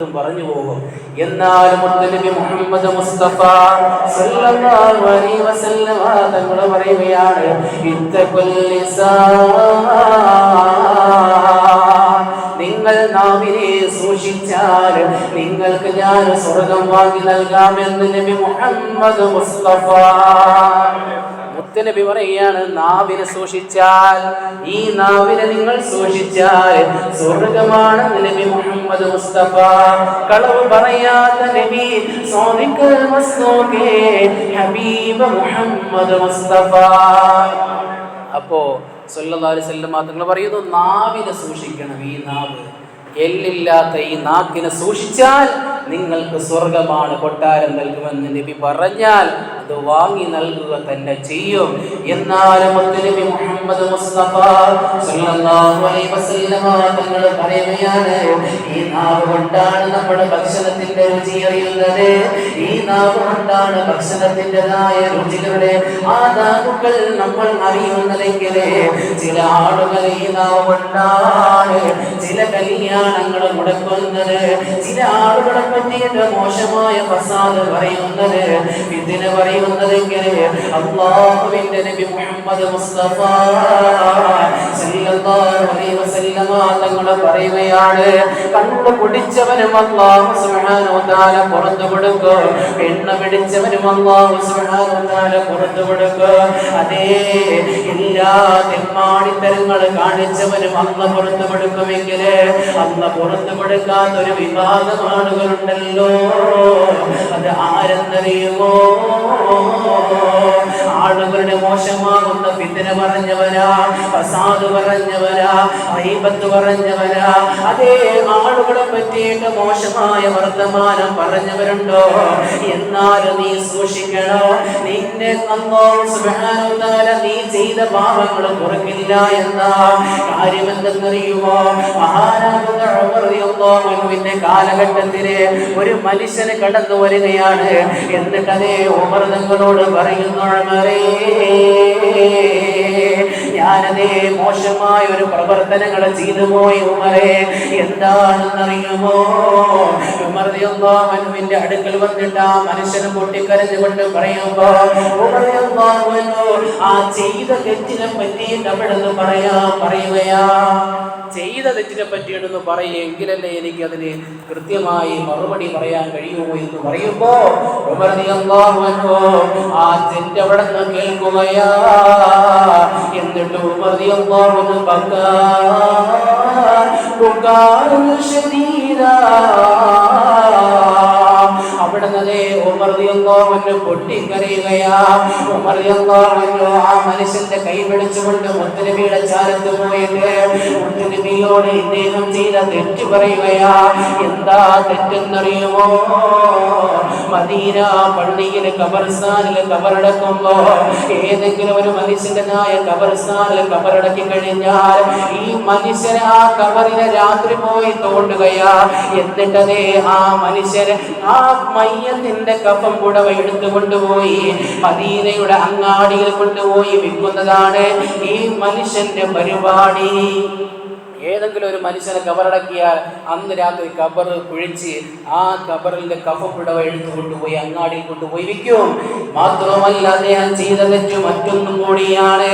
പറഞ്ഞു പോകും. എന്നാലും നബി മുഹമ്മദ് മുസ്തഫ സല്ലല്ലാഹു അലൈഹി വസല്ലം തങ്ങൾ പറയുകയാണ്, നിങ്ങൾ നാവിനെ സൂക്ഷിച്ചാൽ നിങ്ങൾക്ക് ഞാൻ സ്വർഗം വാങ്ങി നൽകാമെന്ന് നബി മുഹമ്മദ് മുസ്തഫ. മുത്തനബി പറയുകയാണ്, നാവിനെ സൂക്ഷിച്ചാൽ, ഈ നാവിനെ നിങ്ങൾ സൂക്ഷിച്ചാൽ സ്വർഗമാണ് നബി മുഹമ്മദ് മുസ്തഫ. കളവ് പറയാത്ത നബി സ്വാദിഖുൽ മസ്ദൂഖ് ഹബീബ് മുഹമ്മദ് മുസ്തഫ. അപ്പോ സല്ലല്ലാഹു അലൈഹി വസല്ലം തങ്ങൾ പറയുന്നു, നാവിനെ സൂക്ഷിക്കണം. ഈ നാവ്, എല്ലില്ലാത്ത ഈ നാക്കിനെ സൂക്ഷിച്ചാൽ നിങ്ങൾക്ക് സ്വർഗമാണ് കൊട്ടാരം നൽകുമെന്ന് നബി പറഞ്ഞാൽ അത് വാങ്ങി നൽകുക തന്നെ ചെയ്യും. എന്നാലും നബി മുഹമ്മദ് മുസ്തഫ സല്ലല്ലാഹു അലൈഹി വസല്ലം തങ്ങൾ പറയുകയാണ്, ഈ നാവ് കൊണ്ടാണ് നമ്മുടെ ഭക്ഷണത്തിന്റെ രുചി അറിയുന്നത്. ഈ നാവ് കൊണ്ടാണ് ഭക്ഷണത്തിൻ്റെതായ രുചികളുടെ ആദാബുകൾ നമ്മൾ അറിയുന്നതെങ്കിൽ ചില ആളുകൾ ഈ നാവ് കൊണ്ടാണ് ചില കല്യാണങ്ങൾ മുടക്കുന്നത്, ചില ആളുകളെ പറ്റിയിട്ട് മോശമായ ഫസാദ് പറയുന്നത്, ഇതിനെ പറയുന്നതെങ്കിൽ അല്ലാഹുവിന്റെ നബി മുഹമ്മദ് മുസ്തഫ സല്ലല്ലാഹു അലൈഹി വസല്ലം തങ്ങൾ പറയുകയാണ്, കണ്ണു കുടിച്ചവനും അല്ലാഹു സുബ്ഹാനഹു വ തആല പുറത്തു കൊടുക്കും, എണ്ണ പിടിച്ചവനും അല്ലാഹു സുബ്ഹാനഹു വ തആല പുറത്തു കൊടുക്കും. അതേ എല്ലാ തെമ്മാടിത്തരങ്ങൾ കാണിച്ചവനും അല്ലാഹു പുറത്തു കൊടുക്കുമെങ്കിൽ അല്ലാഹു പുറത്തു കൊടുക്കാത്ത ഒരു വിഭാഗം ആളുകളുണ്ടല്ലോ, അത് ആരെന്നറിയുമോ? ആളുകളുടെ മോശമാകുന്ന ഫിത്ന പറഞ്ഞവരാ, ഫസാദ് പറഞ്ഞവരാ, ഗീബത്ത് പറഞ്ഞവരാ, അതേ ആളുകളെ പറ്റിയിട്ട് മോശമായ വർത്തമാനം പറഞ്ഞവരുണ്ടോ? എന്നാൽ നീ സൂക്ഷിക്കണോ, നിന്നെ അല്ലാഹു സുബ്ഹാനഹു വ തആല നീ ചെയ്ത പാപങ്ങൾ കുറക്കില്ല എന്ന കാര്യം എന്തെന്നറിയുമോ? മഹാനായ ഉമർ റളിയല്ലാഹു അൻഹുവിന്റെ കാലഘട്ടത്തിലെ ഒരു മനുഷ്യന് കടന്നു വരികയാണ്. എന്നിട്ട് അതേ ഉമർ തങ്ങളോട് പറയുന്നു, ഉമറേ, ഞാനതേ മോശമായ ഒരു പ്രവർത്തനങ്ങൾ ചെയ്തു പോയി ഉമറേ, എന്താണെന്നറിയുമോ? ഉമർ റളിയല്ലാഹു അൻഹുവിന്റെ അടുക്കൽ വന്നിട്ട് ആ മനുഷ്യനെ പൊട്ടിക്കരഞ്ഞുകൊണ്ട് പറയുമ്പോ ഉമർ റളിയല്ലാഹു അൻഹു ആ ചെയ്ത തെറ്റിനെ പറ്റിയിട്ട് അവിടുന്ന് പറയുകയാ. ചെയ്ത തെറ്റിനെ പറ്റിയിട്ടൊന്ന് പറയുമെങ്കിലല്ലേ എനിക്ക് അതിന് കൃത്യമായി മറുപടി പറയാൻ കഴിയുമോ എന്ന് പറയുമ്പോ ഉമർ റളിയല്ലാഹു അൻഹു ആ തെറ്റ് അവിടെ നിന്ന് കേൾക്കുകയാ. എന്നിട്ട് ഉമർ റളിയല്ലാഹു അൻഹു അവിടെ നിന്നേ ഉമർ റളിയല്ലാഹു അൻഹു പൊട്ടിക്കരയുകയാ. ഉമർ റളിയല്ലാഹു അൻഹു ആ മനുഷ്യന്റെ കൈ പിടിച്ചുകൊണ്ട് മുത്തുനബിയുടെ ചാരത്ത് പോയിട്ട് മുത്തുനബിയോട് ഇദ്ദേഹം ചെയ്ത തെറ്റ് പറയുകയാ. എന്താ തെറ്റെന്നറിയുമോ? മദീന പള്ളിയിലെ ഖബർസ്ഥാനിലെ ഖബറടക്കുമ്പോ ഏതെങ്കിലും ഒരു മനുഷ്യനായ ഖബർസ്ഥാനിൽ ഖബറടക്കി കഴിഞ്ഞാൽ ഈ മനുഷ്യനെ ആ ഖബറിനെ രാത്രി പോയി തോണ്ടുകയാ. എന്നിട്ടതേ ആ മനുഷ്യനെ ആ മയ്യത്തിന്റെ കഫം പുടവ എടുത്തുകൊണ്ടുപോയി മദീനയുടെ അങ്ങാടിയിൽ കൊണ്ടുപോയി വിൽക്കുന്നതാണ് ഈ മനുഷ്യന്റെ പരിപാടി. ഏതെങ്കിലും ഒരു മനുഷ്യനെ കബറടക്കിയാൽ അന്ന് രാത്രി കബർ കുഴിച്ച് ആ കബറിന്റെ കഫപ്പുടവ എടുത്തു കൊണ്ടുപോയി അങ്ങാടിയിൽ കൊണ്ടുപോയി വിൽക്കും. മാത്രമല്ല അദ്ദേഹം ചെയ്ത തെറ്റു മറ്റൊന്നും കൂടിയാണ്.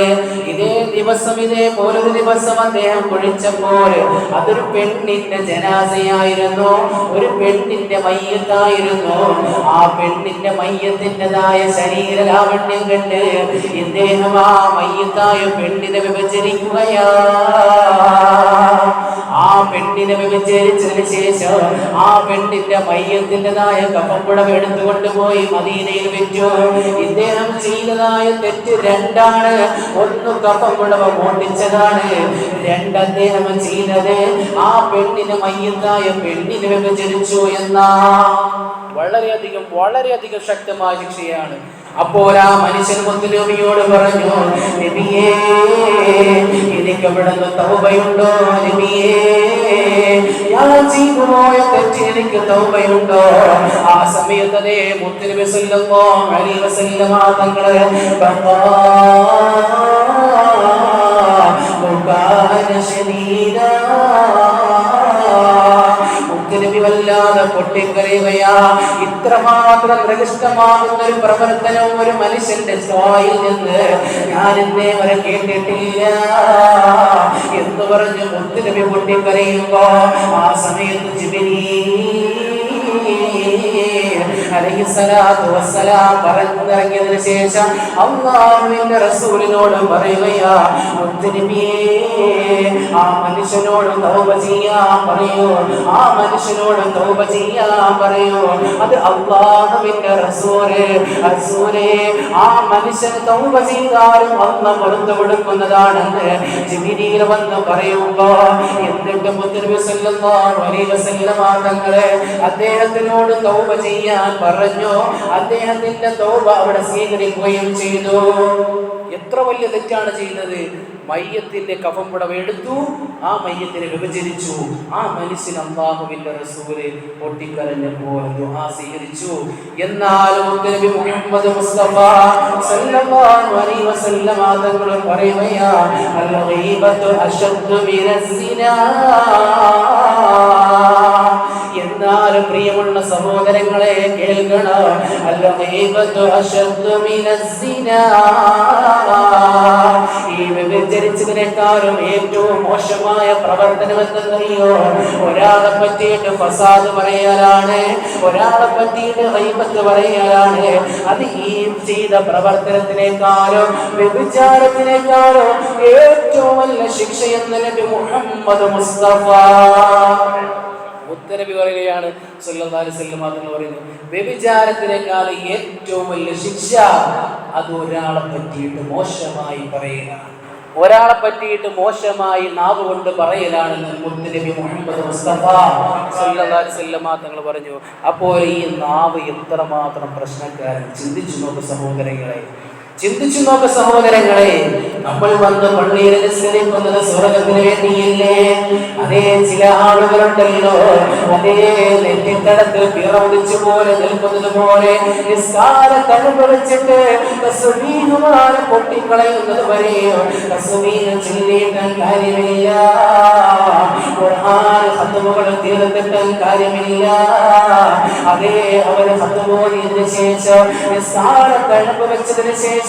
ഇതേ ദിവസം ഇതേപോലൊരു ദിവസം അദ്ദേഹം കുഴിച്ചപ്പോൾ അതൊരു പെണ്ണിന്റെ ജനാസയായിരുന്നു, ഒരു പെണ്ണിന്റെ മയ്യത്തായിരുന്നു. ആ പെണ്ണിന്റെ മയ്യത്തിൻ്റെതായ ശരീര ലാവണ്യം കണ്ട് ഇദ്ദേഹം ആ മയ്യത്തായ പെണ്ണിനെ വിഭജിക്കുകയാ. ആ പെണ്ണിനെ വിഭജിച്ചതിന് ശേഷം ആ പെണ്ണിന്റെ മയ്യത്തിൻ്റെതായ കഫപ്പുടവ എടുത്തുകൊണ്ടുപോയി മദീനയിൽ വിറ്റു. ഇദ്ദേഹം ചെയ്തതായ തെറ്റ് രണ്ടാണ്. ഒന്ന് കഫപ്പുടവ മോഷ്ടിച്ചതാണ്, രണ്ട് അദ്ദേഹം ചെയ്തത് ആ പെണ്ണിന് മയ്യത്തായ പെണ്ണിനെ വിഭജിച്ചു എന്ന വളരെയധികം ശക്തമായ ശിക്ഷയാണ്. അപ്പോൾ ആ മനുഷ്യൻ മുത്തുനബിയോട് പറഞ്ഞു, നബിയേ, എനിക്ക് ഇവിടുന്ന് തൗബയുണ്ടോ? നബിയേ, ഞാൻ ചെയ്തു പോയ തെറ്റ് എനിക്ക് തൗബയുണ്ടോ? ആ സമയത്ത് മുത്തുനബി സല്ലല്ലാഹു അലൈഹി വസല്ലം തങ്ങളെ മുത്തുനബി വല്ലാതെ പൊട്ടിക്കരയുകയാ. ഇത്രമാത്രം പ്രകൃഷ്ടമാകുന്ന ഒരു പ്രവർത്തനം ഒരു മനുഷ്യന്റെ വായിൽ നിന്ന് ഞാൻ ഇന്നേ വരെ കേട്ടിട്ടില്ല എന്ന് പറഞ്ഞ് മുത്തുനബി പൊട്ടിക്കരയുമ്പോ ആ സമയത്ത് ജിബ്രീൽ അലൈഹിസ്സലാത്തു വസ്സലാം പറഞ്ഞിറങ്ങിയതിനു ശേഷം അല്ലാഹുവിന്റെ റസൂലിനോട് പറയുകയാ, മുത്തുനബിയേ ആ മനുഷ്യനോട് തൗബ ചെയ്യാൻ പറയൂ, ആ മനുഷ്യനോട് തൗബ ചെയ്യാൻ പറയൂ. അത് അല്ലാഹുവിന്റെ റസൂലേ ആ മനുഷ്യന് തൗബ ചെയ്താലും അല്ലാഹു പുറത്തു കൊടുക്കുന്നതാണെന്ന് ജിബ്രീൽ വന്ന് പറയുമ്പോ എന്നിട്ട് മുത്തുനബി സല്ലല്ലാഹു അലൈഹി വസല്ലം തങ്ങളെ അദ്ദേഹത്തിനോട് തൗബ ചെയ്യാൻ പറഞ്ഞു. അദ്ദേഹത്തിന്റെ തൗബ അവിടെ സ്വീകരിക്കുകയും ചെയ്തു. എത്ര വലിയ തെറ്റാണ് ചെയ്തത്! മയ്യത്തിന്റെ കഫം പുടവ എടുത്തു, ആ മയ്യത്തിനെ വിഭജിച്ചു. ആ മനുഷ്യൻ അല്ലാഹുവിന്റെ റസൂല് പൊട്ടിക്കരഞ്ഞപ്പോൾ ദുആ സ്വീകരിച്ചു. എന്നാൽ നബി മുഹമ്മദ് മുസ്തഫ സല്ലല്ലാഹു അലൈഹി വസല്ലം തങ്ങൾ പറയുകയാ, അൽ ഗീബത്തു അശദ്ദു മിനസ്സിനാ. എന്നാൽ പ്രിയമുള്ള സഹോദരങ്ങളെ കേൾക്കണം, അൽ ഗീബത്തു അശദ്ദു മിനസ്സിനാ. ഈ വ്യഭിചരിച്ചതിനേക്കാളും ഏറ്റവും മോശമായ പ്രവർത്തനം എന്തെന്നറിയോ? ഒരാളെ പറ്റിയിട്ട് ഫസാദ് പറയലാണ്, ഒരാളെ പറ്റിയിട്ട് ഗീബത്ത് പറയലാണ്. അത് ഈ ചെയ്ത പ്രവർത്തനത്തിനേക്കാളും വ്യഭിചാരത്തിനേക്കാളും ഏറ്റവും വലിയ ശിക്ഷയെന്ന് നബി മുഹമ്മദ് മുസ്തഫ മുത്തനബി പറയുകയാണ് സല്ലല്ലാഹു അലൈഹി വസല്ലം എന്ന് പറയുന്നു, വ്യഭിചാരത്തിനേക്കാൾ ഏറ്റവും വലിയ ശിക്ഷ അത് ഒരാളെ പറ്റിയിട്ട് മോശമായി പറയുകയാണ്, ഒരാളെ പറ്റിയിട്ട് മോശമായി നാവ് കൊണ്ട് പറയലാണെന്ന് മുത്തുനബി മുഹമ്മദ് മുസ്തഫ സല്ലല്ലാഹു അലൈഹി വസല്ലം തങ്ങൾ പറഞ്ഞു. അപ്പോൾ ഈ നാവ് എത്രമാത്രം പ്രശ്നക്കാരൻ! ചിന്തിച്ചു നോക്ക് സഹോദരങ്ങളെ, ചിന്തിച്ചു നോക്ക് സഹോദരങ്ങളെ. നമ്മൾ വന്ന് പള്ളിയിൽ നിസ്കരിക്കുന്നത് സ്വർഗത്തിന് വേണ്ടിയില്ലേ? അതേ ചില ആളുകളുണ്ടല്ലോ, അതേ നെറ്റിത്തടത്തിൽ പിറവിച്ചു പോലെ നിൽക്കുന്നത് പോലെ നിസ്കാരത്തെ അനുഭവിച്ചിട്ട് തസ്ബീഹുമാരെ പൊട്ടിക്കളയുന്നത് വരെയോ തസ്ബീഹ് ചൊല്ലിയിട്ട് കാര്യമില്ല, ഖുർആൻ ഖത്മുകൾ തീർത്തിട്ട് കാര്യമില്ല. അതേ അവർ ഖത്മ് ഓതിയതിനു ശേഷം നിസ്കാരത്തെ അനുഭവിച്ചതിന് ശേഷം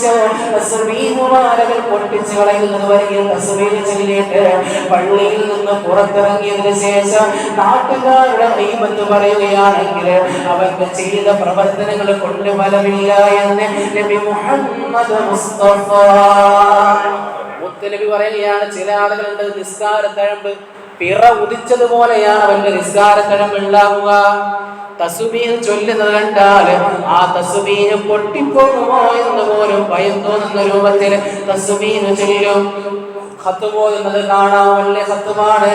തസ്ബീഹുമാലകൾ പൊട്ടിച്ചു കളയുന്നത് വരെ തസ്ബീഹ് ചൊല്ലിയിട്ട് പള്ളിയിൽ നിന്ന് പുറത്തിറങ്ങിയതിനു ശേഷം നാട്ടുകാരുടെ ഗീബത്ത് പറയുകയാണെങ്കിൽ അവർക്ക് ചെയ്ത പ്രവർത്തനങ്ങൾ കൊണ്ട് ഫലമില്ല എന്ന് നബി മുഹമ്മദ് മുസ്തഫ മുത്തനബി പറയുകയാണ്. ചില ആളുകളുണ്ട് നിസ്കാരത്തഴമ്പ് പിറ ഉദിച്ചതുപോലെയാണ് അവന്റെ നിസ്കാരത്തഴമ്പ് ഉണ്ടാവുക. തസ്ബീഹ് ചൊല്ലുന്നത് കണ്ടാൽ ആ തസ്ബീഹ് പൊട്ടിപ്പോകുമോ എന്ന് പോലും ഭയം തോന്നുന്ന രൂപത്തിൽ തസ്ബീഹ് ചൊല്ലും. ഖത്മ് ഓതുന്നത് കാണാൻ വലിയ ഖത്മാണ്,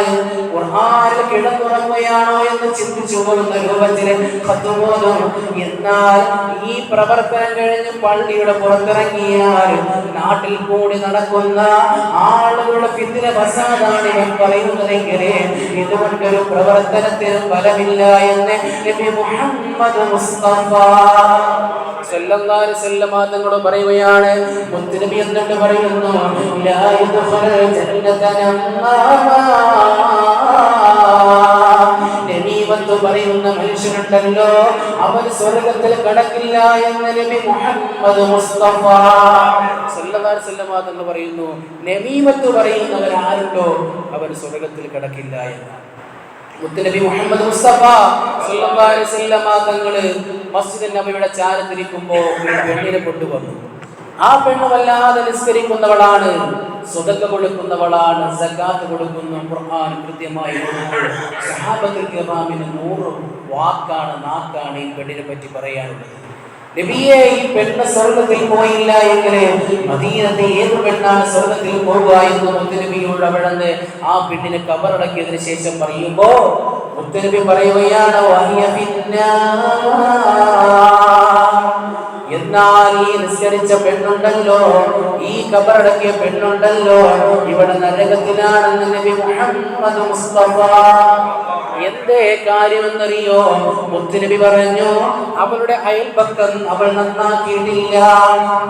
ഖുർആനിൽ കിടന്നുറങ്ങുകയാണോ എന്ന് ചിന്തിച്ചു പോകുന്ന രൂപത്തിൽ ഖത്മ് ഓതും. എന്നാൽ ഈ പ്രവർത്തനം കഴിഞ്ഞ് പള്ളിയുടെ പുറത്തിറങ്ങിയാൽ നാട്ടിൽ കൂടി നടക്കുന്ന ആളുകളുടെ ഫിത്ന ഫസാദാണ് ഇവൻ പറയുന്നതെങ്കിൽ ഇതുകൊണ്ടൊരു പ്രവർത്തനത്തിന് ഫലമില്ല എന്ന് നബി മുഹമ്മദ് മുസ്തഫ സല്ലല്ലാഹു അലൈഹി വസല്ലം തങ്ങൾ പറയുകയാണ്. മുത്തുനബി എന്നിട്ട് പറയുന്നു, ലാ യദ്ഖുൽ ജന്നത നബീവത്ത് പറയുന്ന മനുഷ്യനുണ്ടല്ലോ അവൻ സ്വർഗത്തിൽ കടക്കില്ല എന്ന് നബി മുഹമ്മദ് മുസ്തഫ സല്ലല്ലാഹു അലൈഹി വസല്ലം തങ്ങൾ പറയുന്നു, നബീവത്ത് പറയുന്നവർ ആരുണ്ടോ അവൻ സ്വർഗത്തിൽ കടക്കില്ല എന്ന്. മുത്തുനബി മുഹമ്മദ് മുസ്തഫ സല്ലല്ലാഹു അലൈഹി വസല്ലം തങ്ങൾ മസ്ജിദ് നബവിയുടെ ചാരത്തിരിക്കുമ്പോൾ ഒരു പെണ്ണിനെ കൊണ്ടുവന്നു. ആ പെണ്ണ് വല്ലാതെ നിസ്കരിക്കുന്നവളാണ്, സ്വതക്ക കൊടുക്കുന്നവളാണ്, സകാത്ത് കൊടുക്കുന്നു, ഖുർആൻ കൃത്യമായി സഹാബത്തുൽ കിറാമിന് 100 വാക്കാണ്, നാക്കാണ് ഈ പെണ്ണിനെ പറ്റി പറയാനുള്ളത്. നബിയെ, ഈ പെണ്ണ് സ്വർഗത്തിൽ പോയില്ല എങ്കിൽ മദീനത്തെ ഏത് പെണ്ണാണ് സ്വർഗത്തിൽ പോകുക എന്ന് മുത്തുനബിയോട് അവിടുന്ന് ആ പെണ്ണിനെ കബറടക്കിയതിനു ശേഷം പറയുമ്പോ മുത്തുനബി പറയുകയാണ്, എന്നാൽ ഈ നിസ്കരിച്ച പെണ്ണുണ്ടല്ലോ, ഈ കബറടക്കിയ പെണ്ണുണ്ടല്ലോ, ഇവിടെ നരകത്തിലാണെന്ന് നബി മുഹമ്മദ് മുസ്തഫ എന്തേ കാര്യമെന്നറിയോ? മുത്തുനബി പറഞ്ഞു, അവളുടെ അയൽപക്കം അവൾ നന്നാക്കിയിട്ടില്ല.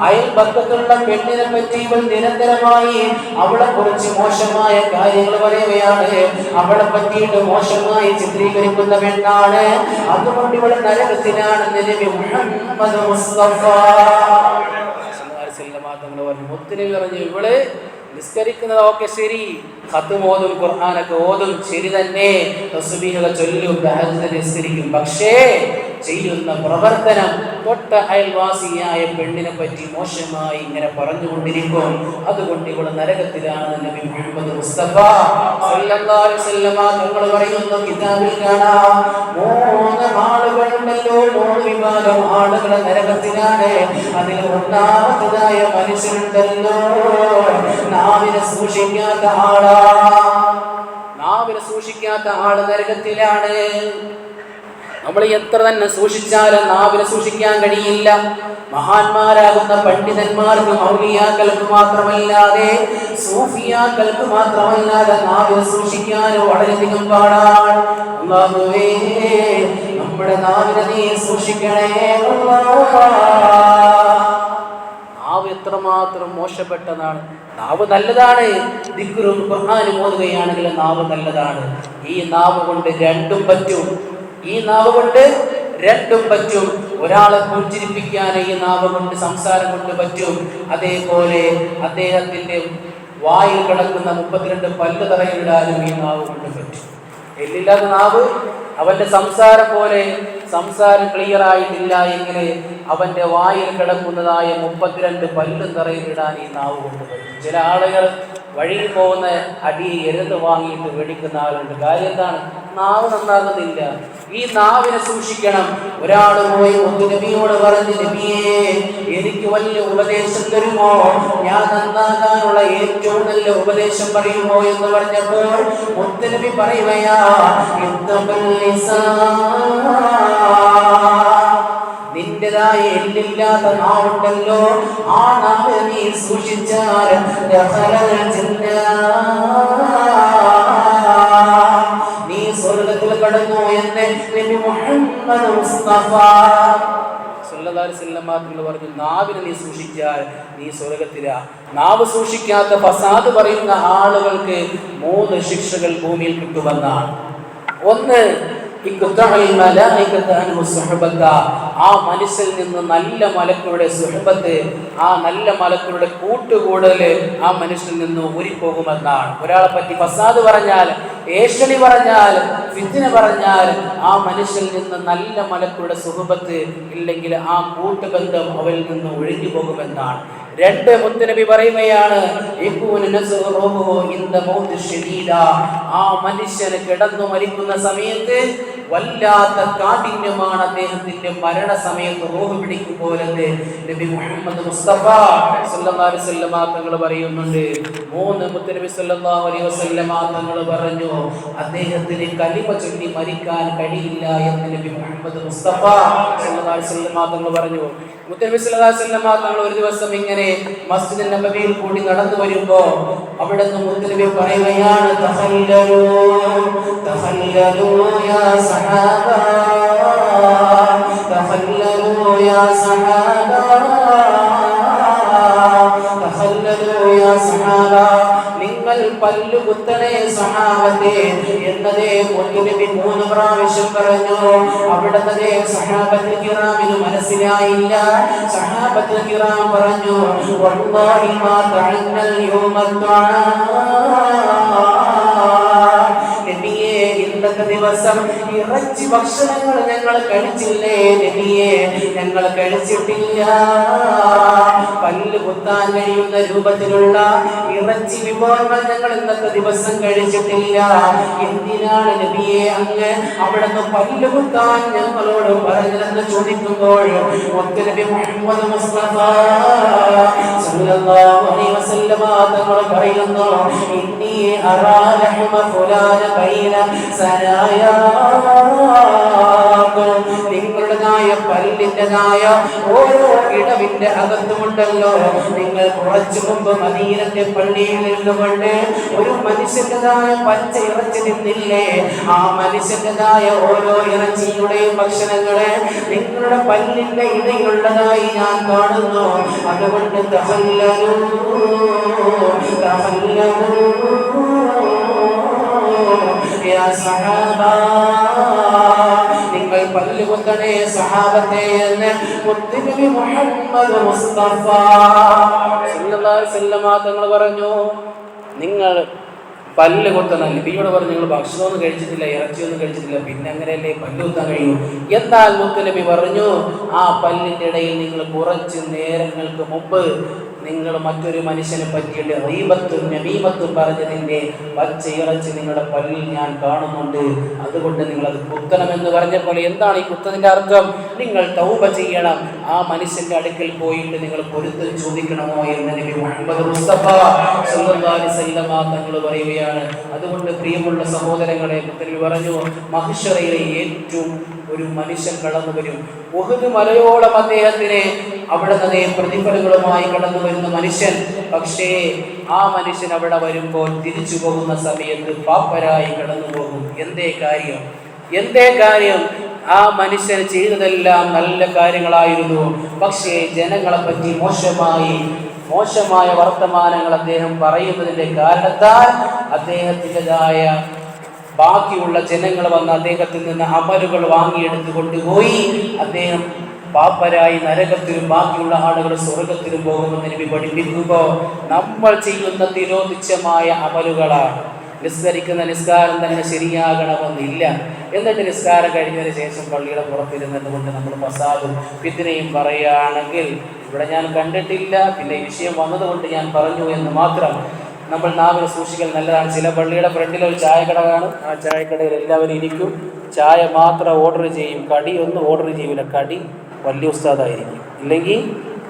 അയൽപക്കത്തുള്ള പെണ്ണിനെ പറ്റി ഇവൾ നിരന്തരമായി അവളെ കുറിച്ച് മോശമായ കാര്യങ്ങൾ പറയുകയാണ്. അവളെ പറ്റിയിട്ട് മോശമായി ചിത്രീകരിക്കുന്ന പെണ്ണാണ്. അതുകൊണ്ട് ഇവൾ നരകത്തിലാണ്. നബി മുഹമ്മദ് മുസ്തഫ തങ്ങൾ പറഞ്ഞു. മുത്തുനബി പറഞ്ഞു, ഇവള് നിസ്കരിക്കുന്നതൊക്കെ ശരി, ഖത്ം ഓതും, ഖുർആനൊക്കെ ഓതും, ശരി തന്നെ, തസ്ബീഹുകൾ ചൊല്ലും, തഹജ്ജുദ് നിസ്കരിക്കും. പക്ഷേ ചെയ്യുന്ന പ്രവർത്തനം തൊട്ട അയൽവാസിയായ പെണ്ണിനെ പറ്റി മോശമായി ഇങ്ങനെ പറഞ്ഞുകൊണ്ടിരിക്കും. അതുകൊണ്ട് ഇവൾ നരകത്തിലാണ്. നബി മുഹമ്മദ് മുസ്തഫ സല്ലല്ലാഹു അലൈഹി വസല്ലമ തങ്ങൾ പറയുന്നു, കിതാബിൽ കാണാം, 3 ആളുകളുണ്ടല്ലോ, 3 വിഭാഗം ആളുകൾ നരകത്തിലാണ്. അതിൽ ഒന്നാമത്തേതായ മനുഷ്യനുണ്ടല്ലോ, നാവിനെ സൂക്ഷിക്കാത്ത ആളാ. നാവിനെ സൂക്ഷിക്കാത്ത ആള് നരകത്തിലാണ്. നമ്മൾ എത്ര തന്നെ സൂക്ഷിച്ചാലും നാവിനെ സൂക്ഷിക്കാൻ കഴിയില്ല. മഹാന്മാരാകുന്ന പണ്ഡിതന്മാർക്കും ഔലിയാക്കൾക്ക് മാത്രമല്ലാതെ സൂഫിയാക്കൾക്ക് മാത്രമല്ലാതെ നാവിനെ സൂക്ഷിക്കാൻ വളരെയധികം പാടാണ്. അല്ലാഹുവേ, നമ്മുടെ നാവിനെ നീ സൂക്ഷിക്കണേ. നാവ് എത്രമാത്രം മോശപ്പെട്ടതാണ്. നാവ് നല്ലതാണ്, ദിക്റും ഖുർആനും ഓതുകയാണെങ്കിൽ നാവ് നല്ലതാണ്. ഈ നാവ് കൊണ്ട് രണ്ടും പറ്റും. ഈ നാവ് കൊണ്ട് രണ്ടും പറ്റും. ഒരാളെ പുഞ്ചിരിപ്പിക്കാൻ ഈ നാവ് കൊണ്ട്, സംസാരം കൊണ്ട് പറ്റും. അതേപോലെ അദ്ദേഹത്തിന്റെ വായിൽ കിടക്കുന്ന 32 പല്ല് തറയിലിടാനും ഈ നാവ് കൊണ്ട് പറ്റും. എല്ലില്ലാത്ത നാവ് അവന്റെ സംസാരം പോലെ സംസാരം ക്ലിയർ ആയിട്ടില്ല എങ്കിൽ അവന്റെ വായിൽ കിടക്കുന്നതായ 32 പല്ലും തറയിലിടാൻ ഈ നാവ് കൊണ്ട് പറ്റും. ചില ആളുകൾ വഴിയിൽ പോകുന്ന അടി എരുത് വാങ്ങിയിട്ട് വെടിക്കുന്ന ആളുണ്ട്. കാര്യം എന്താണ്? നാവ് നന്നാകുന്നില്ല. ഈ നാവിനെ സൂക്ഷിക്കണം. ഒരാൾ പോയി മുത്തുനബിയോട് പറഞ്ഞു, നബിയേ, എനിക്ക് വലിയ ഉപദേശം തരുമോ? ഞാൻ നന്നാകാനുള്ള ഏറ്റവും നല്ല ഉപദേശം പറയുമോ എന്ന് പറഞ്ഞപ്പോൾ മുത്തുനബി പറയുകയാ, നിന്റേതായ എല്ലില്ലാത്ത നാവുണ്ടല്ലോ, ആ നാവ് നീ സൂക്ഷിച്ചാൽ നീ സ്വർഗ്ഗത്തിൽ കടന്നു എന്ന് നബി മുഹമ്മദ് മുസ്തഫ സല്ലല്ലാഹു അലൈഹി വസല്ലം പറഞ്ഞു. നാവിനെ നീ സൂക്ഷിച്ചാൽ നീ സ്വർഗ്ഗത്തിലാ. നാവ് സൂക്ഷിക്കാത്ത ഫസാദ് പറയുന്ന ആളുകൾക്ക് 3 ശിക്ഷകൾ ഭൂമിയിൽ കിട്ടുമെന്നാണ്. ഒന്ന്, ആ മനുഷ്യൽ നിന്ന് നല്ല മലക്കുകളുടെ സുഹബത്ത്, ആ നല്ല മലക്കുകളുടെ കൂട്ടുകൂടല് ആ മനുഷ്യനിൽ നിന്ന് ഊരിപ്പോകുമെന്നാണ്. ഒരാളെ പറ്റി ഫസാദ് പറഞ്ഞാൽ, ഏഷണി പറഞ്ഞാൽ, ഫിത്ന പറഞ്ഞാൽ ആ മനുഷ്യനിൽ നിന്ന് നല്ല മലക്കുകളുടെ സുഹബത്ത് ഇല്ലെങ്കിൽ ആ കൂട്ടുബന്ധം അവരിൽ നിന്ന് ഒഴിഞ്ഞു പോകുമെന്നാണ്. 2, മുത്തുനബി പറയുകയാണ്, ആ മനുഷ്യന് കിടന്നു മരിക്കുന്ന സമയത്ത് വല്ലാത്ത കാഠിന്യമാണ് അദ്ദേഹത്തിന്റെ മരണസമയത്ത് റൂഹ് പിടിക്കും പോലെന്ന് നബി മുഹമ്മദ് മുസ്തഫ സല്ലല്ലാഹു അലൈഹി വസല്ലം തങ്ങൾ പറയുന്നുണ്ട്. 3, മുത്തുനബി സല്ലല്ലാഹു അലൈഹി വസല്ലം തങ്ങൾ പറഞ്ഞു, അദ്ദേഹത്തിന് കലിമ ചൊല്ലി മരിക്കാൻ കഴിയില്ല എന്ന് നബി മുഹമ്മദ് മുസ്തഫ സല്ലല്ലാഹു അലൈഹി വസല്ലം തങ്ങൾ പറഞ്ഞു. മുത്തുനബി സല്ലല്ലാഹു അലൈഹി വസല്ലം തങ്ങൾ ഒരു ദിവസം ഇങ്ങനെ മസ്ജിദ് നബവിയിൽ കൂടി നടന്നു വരുമ്പോ അവിടെ നിന്ന് മുത്തുനബി പറയുകയാണ്, തഹല്ലലൂ തഹല്ലലൂ യാ സഹാബ, തഹല്ലലൂ യാ സഹാബ, തഹല്ലലൂ യാ സഹാബ, നിങ്ങൾ പല്ലു കുത്തണേ സഹാബത്തെ എന്നതേ മുത്തുനബി 3 പ്രാവശ്യം പറഞ്ഞു. അവിടുത്തെ സഹാബത്തുൽ കിറാമിന് മനസ്സിലായില്ല. സഹാബത്തുൽ കിറാം പറഞ്ഞു, വല്ലാഹി മാ തഅന്നൽ യൗമ നബിയേ, ഇന്നത്തെ ദിവസം ഇറച്ചി ഭക്ഷണങ്ങൾ ഞങ്ങൾ കഴിച്ചില്ലേ നബിയേ? ഞങ്ങൾ കഴിച്ചിട്ടില്ല. പല്ല് കുത്താൻ കഴിയുന്ന രൂപത്തിലുള്ള ഇറച്ചി വിഭവങ്ങൾ ഞങ്ങൾ ഇന്നത്തെ ദിവസം കഴിച്ചിട്ടില്ല. എന്തിനാണ് നബിയെ അങ്ങ് അവിടുന്ന് പല്ല് കുത്താൻ ഞങ്ങളോട് പറഞ്ഞതെന്ന് ചോദിക്കുമ്പോൾ നബി മുഹമ്മദ് മുസ്തഫ സല്ലല്ലാഹു അലൈഹി വസല്ലം തങ്ങൾ പറയുന്നു, ഇന്നി അറാ ലഹ്മ ഫുലാന ബൈന സനായാകും, നിങ്ങളുടേതായ പല്ലിൻ്റെതായ ഓരോ വിടവിന്റെ അകത്തുമുണ്ടല്ലോ. നിങ്ങൾ കുറച്ചു മുമ്പ് മദീനത്തെ പള്ളിയിൽ നിന്നുകൊണ്ട് ഒരു മനുഷ്യന്റേതായ പച്ച ഇറച്ചി തിന്നില്ലേ? ആ മനുഷ്യന്റേതായ ഓരോ ഇറച്ചിയുടെയും ഭക്ഷണങ്ങളെ നിങ്ങളുടെ പല്ലിന്റെ ഇടയിലുള്ളതായി ഞാൻ കാണുന്നു. അതുകൊണ്ട് നിങ്ങൾ പല്ല് കുത്തണേ സഹാബത്തെ എന്ന് മുത്തുനബി മുഹമ്മദ് മുസ്തഫ സല്ലല്ലാഹു അലൈഹി വസല്ലം തങ്ങൾ പറഞ്ഞു. നിങ്ങൾ പല്ല് കുത്തണം. നബിയോട് പറഞ്ഞു, നിങ്ങൾ ഭക്ഷണമൊന്നും കഴിച്ചിട്ടില്ല, ഇറച്ചിയൊന്നും കഴിച്ചിട്ടില്ല, പിന്നെ അങ്ങനെയല്ലേ പല്ല് കുത്താൻ കഴിയൂ? എന്നാൽ മുത്തുനബി പറഞ്ഞു, ആ പല്ലിൻ്റെ ഇടയിൽ നിങ്ങൾ കുറച്ച് നേരങ്ങൾക്ക് മുമ്പ് നിങ്ങൾ മറ്റൊരു മനുഷ്യനെ പറ്റിയിട്ട് ഗീബത്തും നമീമത്തും പറഞ്ഞതിൻ്റെ പച്ച ഇറച്ചി നിങ്ങളുടെ പല്ലിൽ ഞാൻ കാണുന്നുണ്ട്. അതുകൊണ്ട് നിങ്ങളത് കുത്തണമെന്ന് പറഞ്ഞപ്പോൾ എന്താണ് ഈ കുത്തതിൻ്റെ അർത്ഥം? നിങ്ങൾ തൗബ ചെയ്യണം. ആ മനുഷ്യന്റെ അടുക്കൽ പോയിട്ട് നിങ്ങൾ പൊരുത്തം ചോദിക്കണമോ എന്ന് നബി മുഹമ്മദ് മുസ്തഫ സല്ലല്ലാഹു അലൈഹി വസല്ലം തങ്ങൾ പറയുകയാണ്. അതുകൊണ്ട് പ്രിയമുള്ള സഹോദരങ്ങളെ, മുത്തനബി പറഞ്ഞു, മഹ്ശറയിലെ ഏറ്റവും ഒരു മനുഷ്യൻ കടന്നു വരും. ഉഹുദ് മലയോളം അദ്ദേഹത്തിന് അവിടെ തന്നെ പ്രതിഫലങ്ങളുമായി കടന്നു വരുന്ന മനുഷ്യൻ. പക്ഷേ ആ മനുഷ്യൻ അവിടെ വരുമ്പോൾ തിരിച്ചു പോകുന്ന സമയത്ത് പാപ്പരായി കടന്നു പോകും. എന്തേ കാര്യം? ആ മനുഷ്യൻ ചെയ്തതെല്ലാം നല്ല കാര്യങ്ങളായിരുന്നു. പക്ഷേ ജനങ്ങളെ പറ്റി മോശമായ വർത്തമാനങ്ങൾ അദ്ദേഹം പറയുന്നതിന്റെ കാരണത്താൽ അദ്ദേഹത്തിൻ്റെതായ ബാക്കിയുള്ള ജനങ്ങൾ വന്ന് അദ്ദേഹത്തിൽ നിന്ന് അമലുകൾ വാങ്ങിയെടുത്ത് കൊണ്ടുപോയി അദ്ദേഹം പാപ്പരായി നരകത്തിലും ബാക്കിയുള്ള ആളുകൾ സ്വർഗത്തിലും പോകുമെന്ന് നബി പഠിപ്പിക്കുമ്പോൾ നമ്മൾ ചെയ്യുന്ന തിരോധിച്ചമായ അമലുകളാണ്. നിസ്കരിക്കുന്ന നിസ്കാരം തന്നെ ശരിയാകണമെന്നില്ല. എന്നിട്ട് നിസ്കാരം കഴിഞ്ഞതിന് ശേഷം പള്ളിയുടെ പുറത്തിരുന്നത് കൊണ്ട് നമ്മൾ ഫസാദും ഫിത്നയും പറയുകയാണെങ്കിൽ ഇവിടെ ഞാൻ കണ്ടിട്ടില്ല, പിന്നെ ഈ വിഷയം വന്നതുകൊണ്ട് ഞാൻ പറഞ്ഞു എന്ന് മാത്രം. നമ്മൾ നാവിനെ സൂക്ഷിക്കൽ നല്ലതാണ്. ചില പള്ളിയുടെ ഫ്രണ്ടിൽ ഒരു ചായക്കട കാണും. ആ ചായക്കടയിൽ എല്ലാവരും ഇരിക്കും, ചായ മാത്രം ഓർഡർ ചെയ്യും, കടിയൊന്നും ഓർഡർ ചെയ്യില്ല. കടി വലിയ ഉസ്താദായിരിക്കും, ഇല്ലെങ്കിൽ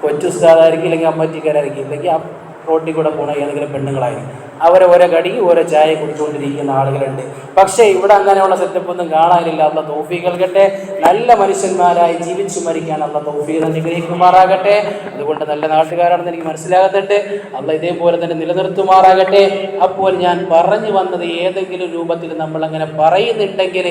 കൊച്ചു ഉസ്താദായിരിക്കും, ഇല്ലെങ്കിൽ അമ്മറ്റിക്കാരായിരിക്കും, ഇല്ലെങ്കിൽ ആ റോട്ടിൽ കൂടെ പോണ ഏതെങ്കിലും പെണ്ണുങ്ങളായിരിക്കും. അവരെ ഓരോ കടി ഓരോ ചായ കുടിച്ചുകൊണ്ടിരിക്കുന്ന ആളുകളുണ്ട്. പക്ഷേ ഇവിടെ അങ്ങനെയുള്ള സെറ്റപ്പൊന്നും കാണാനില്ല. അല്ലാഹു തൗഫീഖ് നൽകട്ടെ. നല്ല മനുഷ്യന്മാരായി ജീവിച്ചു മരിക്കാൻ അല്ലാഹു തൗഫീഖ് അനുഗ്രഹിക്കുമാറാകട്ടെ. അതുകൊണ്ട് നല്ല നാട്ടുകാരാണെന്ന് എനിക്ക് മനസ്സിലാകട്ടെ. അല്ലാഹ് ഇതേപോലെ തന്നെ നിലനിർത്തുമാറാകട്ടെ. അപ്പോൾ ഞാൻ പറഞ്ഞു വന്നത്, ഏതെങ്കിലും രൂപത്തിൽ നമ്മൾ അങ്ങനെ പറയുന്നുണ്ടെങ്കിൽ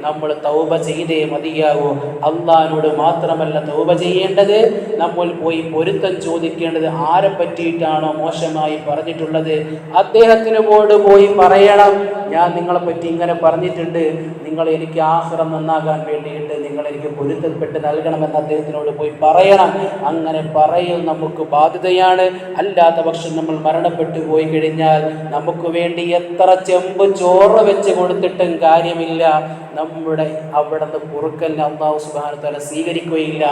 നമ്മൾ തൗബ ചെയ്തേ മതിയാവൂ. അള്ളാഹിനോട് മാത്രമല്ല തൗബ ചെയ്യേണ്ടത്, നമ്മൾ പോയി പൊരുത്തം ചോദിക്കേണ്ടത് ആരെ പറ്റിയിട്ടാണോ മോശമായി പറഞ്ഞിട്ടുള്ളത് അദ്ദേഹത്തിനോട് പോയി പറയണം, ഞാൻ നിങ്ങളെ പറ്റി ഇങ്ങനെ പറഞ്ഞിട്ടുണ്ട്, നിങ്ങൾ എനിക്ക് ആഖിറം നന്നാകാൻ വേണ്ടിയിട്ട് നിങ്ങൾ എനിക്ക് പൊരുത്തപ്പെട്ട് നൽകണമെന്ന് അദ്ദേഹത്തിനോട് പോയി പറയണം. അങ്ങനെ പറയൽ നമുക്ക് ബാധ്യതയാണ്. അല്ലാത്ത പക്ഷം നമ്മൾ മരണപ്പെട്ടു പോയി കഴിഞ്ഞാൽ നമുക്ക് വേണ്ടി എത്ര ചെമ്പ് ചോറ് വെച്ച് കൊടുത്തിട്ടും കാര്യമില്ല. നമ്മുടെ അവിടെ നിന്ന് പൊറുക്കലിനെ അല്ലാഹു സുബ്ഹാനഹു വ തആല സ്വീകരിക്കുകയില്ല.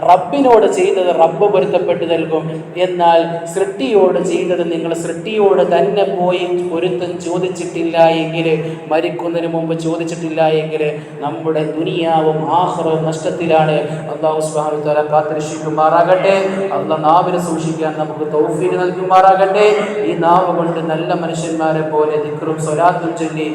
റബ്ബിനോട് ചെയ്തത് റബ്ബ് പൊരുത്തപ്പെട്ട് നൽകും. എന്നാൽ സൃഷ്ടിയോട് ചെയ്തത് നിങ്ങൾ സൃഷ്ടിയോട് തന്നെ പോയി പൊരുത്തം ചോദിച്ചിട്ടില്ല എങ്കിൽ, മരിക്കുന്നതിന് മുമ്പ് ചോദിച്ചിട്ടില്ല എങ്കിൽ നമ്മുടെ ദുനിയാവും ആഖിറവും നഷ്ടത്തിലാണ്. അല്ലാഹു സുബ്ഹാനഹു വ തആല കാത്തുരക്ഷിക്കുമാറാകട്ടെ. അല്ലാഹ് നാവിനെ സൂക്ഷിക്കാൻ നമുക്ക് തൗഫീഖ് നൽകുമാറാകട്ടെ. ഈ നാവ് കൊണ്ട് നല്ല മനുഷ്യന്മാരെ പോലെ ദിക്റും സ്വലാത്തും ചൊല്ലി